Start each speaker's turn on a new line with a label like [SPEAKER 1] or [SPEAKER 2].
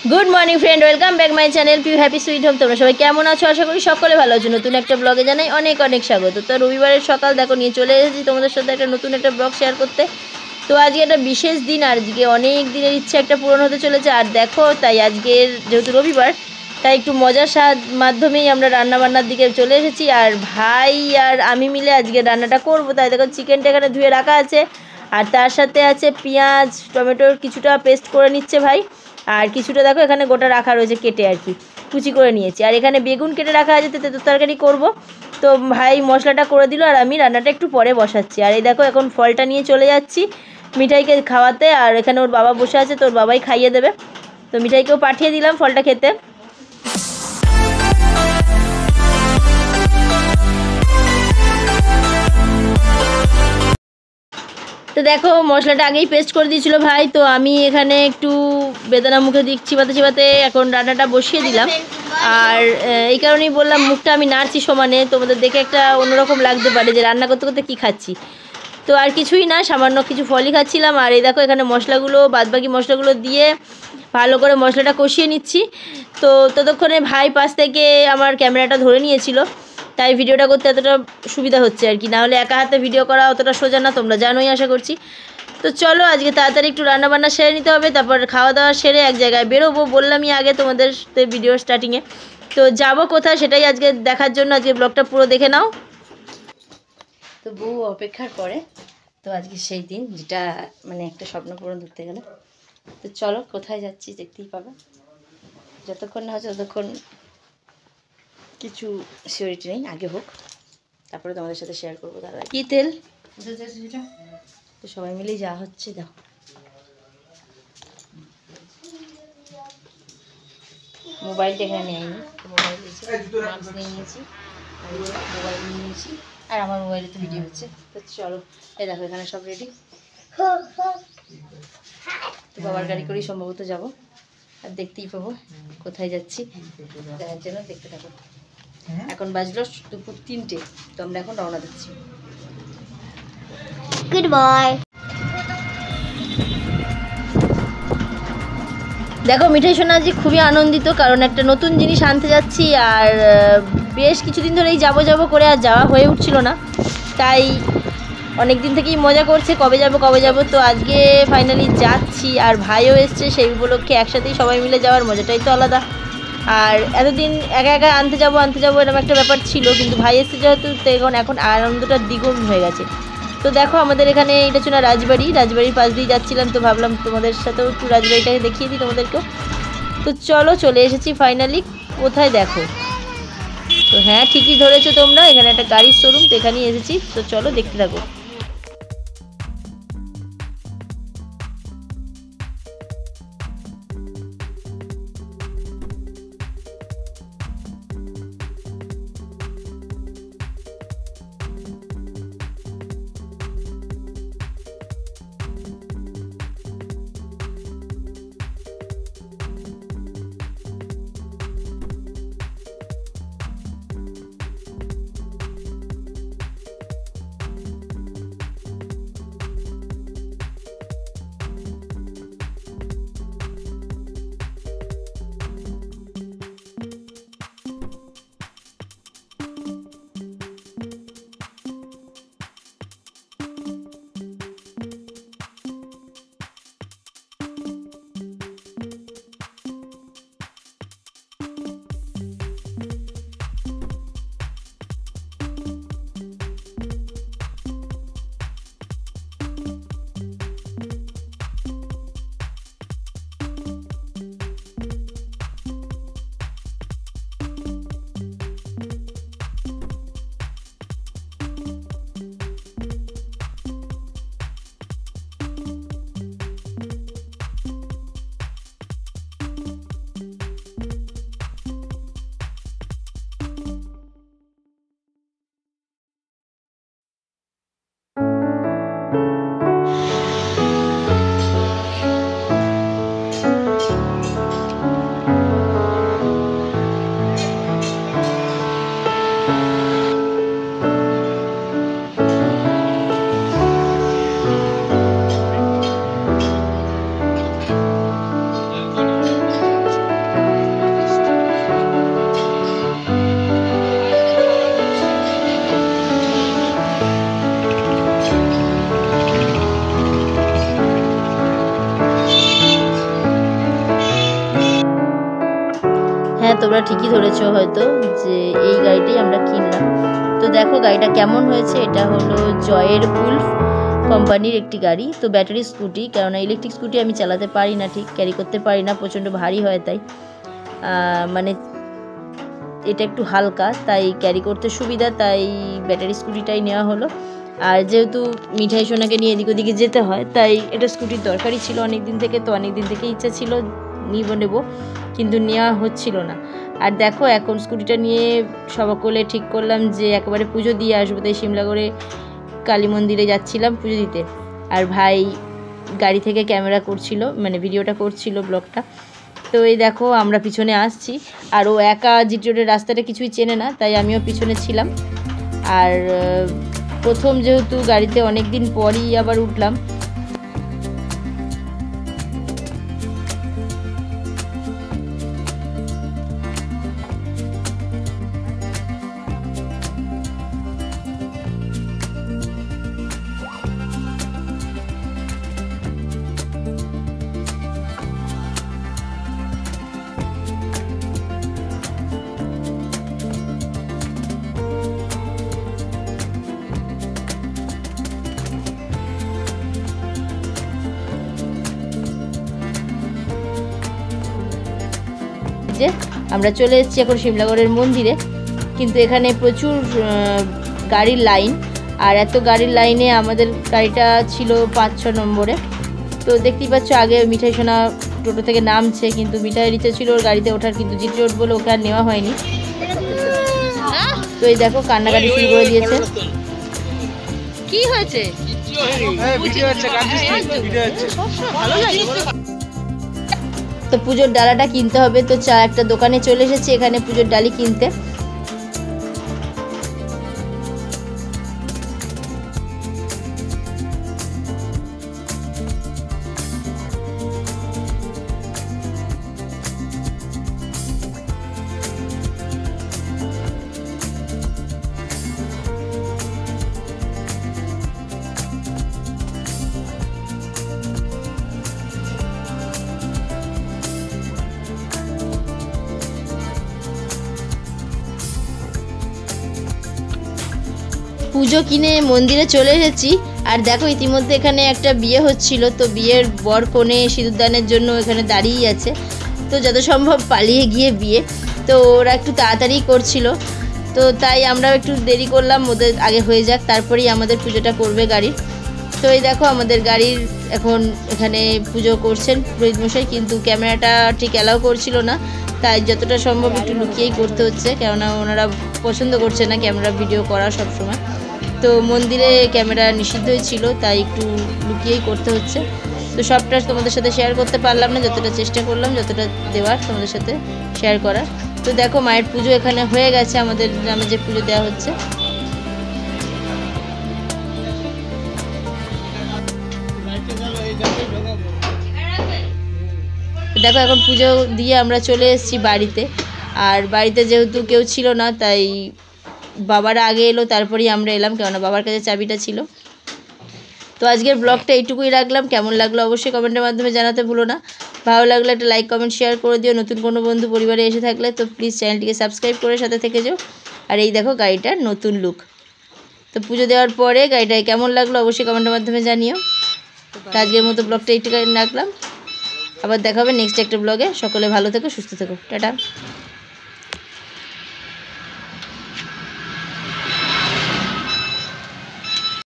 [SPEAKER 1] Good morning friend welcome back my channel Piu happy sweet home. তোমরা সবাই কেমন আছো? আশা করি সকলে ভালো আছো। নতুন একটা ব্লগে জানাই অনেক অনেক স্বাগত। তো রবিবারের সকাল দেখো নিয়ে চলে এসেছি তোমাদের সাথে একটা নতুন একটা ব্লগ শেয়ার করতে। তো আজকে একটা বিশেষ দিন, আজকে অনেক দিনের ইচ্ছা একটা পূরণ হতে চলেছে। আর দেখো তাই আজকের যেহেতু রবিবার তাই একটু মজার মাধ্যমেই আমরা রান্নাবান্নার দিকে চলে এসেছি। আর ভাই আর আমি মিলে আজকে রান্নাটা করব। তাই দেখো চিকেনটা এখানে ধুয়ে রাখা আছে, আর তার সাথে আছে পেঁয়াজ টমেটোর কিছুটা পেস্ট করে নিচ্ছে ভাই, আর কিছুটা দেখো এখানে গোটা রাখা রয়েছে কেটে আর কি কুচি করে নিয়েছি। আর এখানে বেগুন কেটে রাখা আছে, তেঁতুল তরকারি করব। তো ভাই মশলাটা করে দিল আর আমি রান্নাটা একটু পরে বসাচ্ছি। আর এই দেখো এখন ফলটা নিয়ে চলে যাচ্ছি মিঠাইকে খাওয়াতে। আর এখানে ওর বাবা বসে আছে, তো ওর বাবাই খাইয়ে দেবে। তো মিঠাইকেও পাঠিয়ে দিলাম ফলটা খেতে। তো দেখো মশলাটা আগেই পেস্ট করে দিয়েছিল ভাই, তো আমি এখানে একটু বেদানা মুখে দিক চিবাতে এখন রান্নাটা বসিয়ে দিলাম। আর এই কারণেই বললাম মুখটা আমি নাড়ছি সমানে, তোমাদের দেখে একটা অন্যরকম লাগতে পারে যে রান্না করতে করতে কী খাচ্ছি। তো আর কিছুই না, সামান্য কিছু ফলই খাচ্ছিলাম। আর এই দেখো এখানে মশলাগুলো বাদবাকি মশলাগুলো দিয়ে ভালো করে মশলাটা কষিয়ে নিচ্ছি। তো ততক্ষণে ভাই পাশ থেকে আমার ক্যামেরাটা ধরে নিয়েছিল, তাই ভিডিওটা করতে এতটা সুবিধা হচ্ছে আর কি। নাহলে একা হাতে ভিডিও করা অতটা সোজা না, তোমরা জানোই আশা করছি। তো চলো আজকে তাড়াতাড়ি একটু রান্নাবান্না সেরে নিতে হবে, তারপর খাওয়া দাওয়া সেরে এক জায়গায় বেরোবো। বললামই আগে তোমাদের ভিডিও স্টার্টিংয়ে। তো যাব কোথায় সেটাই আজকে দেখার জন্য আজকে ব্লগটা পুরো দেখে নাও। তো বউ অপেক্ষার পরে, তো আজকে সেই দিন যেটা মানে একটা স্বপ্ন পূরণ ধরতে গেলে। তো চলো কোথায় যাচ্ছি দেখতেই পাবে, যতক্ষণ না হচ্ছে ততক্ষণ কিছু সিওরিটি নেই, আগে হোক তারপরে তোমাদের সাথে শেয়ার করবো। দাদা কী তেল, তো সবাই মিলেই যা হচ্ছে দেখো। মোবাইলটা এখানে নেয়নি, মোবাইল মাস্ক নিয়ে নিয়েছি, মোবাইল নিয়ে নিয়েছি, আর আমার মোবাইলে তো ভিডিও হচ্ছে। তো চলো এই দেখো এখানে সব রেডি। তো বাবার গাড়ি করেই সম্ভবত যাব, আর দেখতেই পাবো কোথায় যাচ্ছি দেখার জন্য, দেখতে থাকো। এখন বাজলো দুপুর 3টে, তো আমরা এখন রওনা দিচ্ছি। Good bye. দেখো মিঠাই সোনা আজকে খুবই আনন্দিত, কারণ একটা নতুন জিনিস আনতে যাচ্ছি। আর বেশ কিছুদিন ধরেই যাবো করে আর যাওয়া হয়ে উঠছিল না, তাই অনেক দিন থেকেই মজা করছে কবে যাব। তো আজকে ফাইনালি যাচ্ছি, আর ভাইও এসছে, সেই উপলক্ষে একসাথেই সবাই মিলে যাওয়ার মজাটাই তো আলাদা। আর এতদিন একা একা আনতে যাবো এরকম একটা ব্যাপার ছিল, কিন্তু ভাই এসছে যেহেতু, তো এখন আনন্দটা দ্বিগুণ হয়ে গেছে। তো দেখো আমাদের এখানে এটা ছিল রাজবাড়ির পাশ দিয়ে যাচ্ছিলাম, তো ভাবলাম তোমাদের সাথেও একটু রাজবাড়িটাকে দেখিয়ে দিই তোমাদেরকেও। তো চলো চলে এসেছি ফাইনালি। কোথায় দেখো, তো হ্যাঁ ঠিকই ধরেছো তোমরা, এখানে একটা গাড়ির শোরুম, তো এখানেই এসেছি। তো চলো দেখতে থাকো। তোমরা ঠিকই ধরেছো হয়তো যে এই গাড়িটাই আমরা কিনলাম। তো দেখো গাড়িটা কেমন হয়েছে। এটা হলো জয়ের উলফ কোম্পানির একটি গাড়ি। তো ব্যাটারি স্কুটি, কেননা ইলেকট্রিক স্কুটি আমি চালাতে পারি না, ঠিক ক্যারি করতে পারি না, প্রচণ্ড ভারী হয়, তাই মানে এটা একটু হালকা, তাই ক্যারি করতে সুবিধা, তাই ব্যাটারি স্কুটিটাই নেওয়া হলো। আর যেহেতু মিঠাই সোনাকে নিয়ে এদিক ওদিকে যেতে হয়, তাই এটা স্কুটির দরকারই ছিল অনেক দিন থেকে। তো অনেক দিন থেকে ইচ্ছা ছিল নেব, কিন্তু নেওয়া হচ্ছিল না। আর দেখো এখন স্কুটিটা নিয়ে সকলে ঠিক করলাম যে একেবারে পুজো দিয়ে আসবো, তাই সিমলাগড়ে কালী মন্দিরে যাচ্ছিলাম পুজো দিতে। আর ভাই গাড়ি থেকে ক্যামেরা করছিল, মানে ভিডিওটা করছিল, ব্লগটা। তো এই দেখো আমরা পিছনে আসছি, আর ও একা জিটি রোডের রাস্তাটা কিছুই চেনে না, তাই আমিও পিছনে ছিলাম। আর প্রথম যেহেতু গাড়িতে অনেক দিন পরই আবার উঠলাম। আমরা চলে এসেছি এখন সিমলাগড়ের মন্দিরে, কিন্তু এখানে প্রচুর গাড়ির লাইন। আর এত গাড়ির লাইনে আমাদের গাড়িটা ছিল 5-6 নম্বরে। তো দেখতেই পাচ্ছ আগে মিঠাই সোনা টোটো থেকে নামছে, কিন্তু মিঠাইয়ের ইচ্ছা ছিল ওর গাড়িতে ওঠার, কিন্তু জিটি রোড বলে ওকে আর নেওয়া হয়নি। তো এই দেখো কান্নাকাটি শুরু করে দিয়েছে। কি হয়েছে? তো পুজোর ডালাটা কিনতে হবে, তো একটা দোকানে চলে এসেছি এখানে পুজোর ডালি কিনতে। পুজো কিনে মন্দিরে চলে এসেছি। আর দেখো ইতিমধ্যে এখানে একটা বিয়ে হচ্ছিল, তো বিয়ের বর কনে সিঁদুরদানের জন্য এখানে দাঁড়িয়েই আছে। তো যত সম্ভব পালিয়ে গিয়ে বিয়ে, তো ওরা একটু তাড়াতাড়ি করছিল, তো তাই আমরাও একটু দেরি করলাম, ওদের আগে হয়ে যাক, তারপরেই আমাদের পুজোটা করবে গাড়ির। তো এই দেখো আমাদের গাড়ির এখন এখানে পুজো করছেন পুরোহিত মশাই, কিন্তু ক্যামেরাটা ঠিক অ্যালাউ করছিল না, তাই যতটা সম্ভব একটু লুকিয়েই করতে হচ্ছে, কেননা ওনারা পছন্দ করছে না ক্যামেরা ভিডিও করা সবসময়। তো মন্দিরে ক্যামেরা নিষিদ্ধই ছিল, তাই একটু লুকিয়েই করতে হচ্ছে। তো সবটা তোমাদের সাথে শেয়ার করতে পারলাম না, যতটা চেষ্টা করলাম যতটা দেওয়ার তোমাদের সাথে শেয়ার করার। তো দেখো মায়ের পুজো এখানে হয়ে গেছে, আমাদের গ্রামে যে পুজো দেওয়া হচ্ছে। দেখো এখন পুজো দিয়ে আমরা চলে এসেছি বাড়িতে। আর বাড়িতে যেহেতু কেউ ছিল না, তাই বাবারা আগে এলো, তারপরেই আমরা এলাম, কেননা বাবার কাছে চাবিটা ছিল। তো আজকের ব্লগটা এইটুকুই রাখলাম। কেমন লাগলো অবশ্যই কমেন্টের মাধ্যমে জানাতে ভুলো না। ভালো লাগলে একটা লাইক কমেন্ট শেয়ার করে দিও। নতুন কোনো বন্ধু পরিবারে এসে থাকলে তো প্লিজ চ্যানেলটিকে সাবস্ক্রাইব করে সাথে থেকে যাও। আর এই দেখো গাড়িটার নতুন লুক। তো পুজো দেওয়ার পরে গাড়িটায় কেমন লাগলো অবশ্যই কমেন্টের মাধ্যমে জানিও। তো আজকের মতো ব্লগটা এইটুকুই রাখলাম, আবার দেখা হবে নেক্সট একটা ব্লগে। সকলে ভালো থেকো, সুস্থ থেকো, টাটা।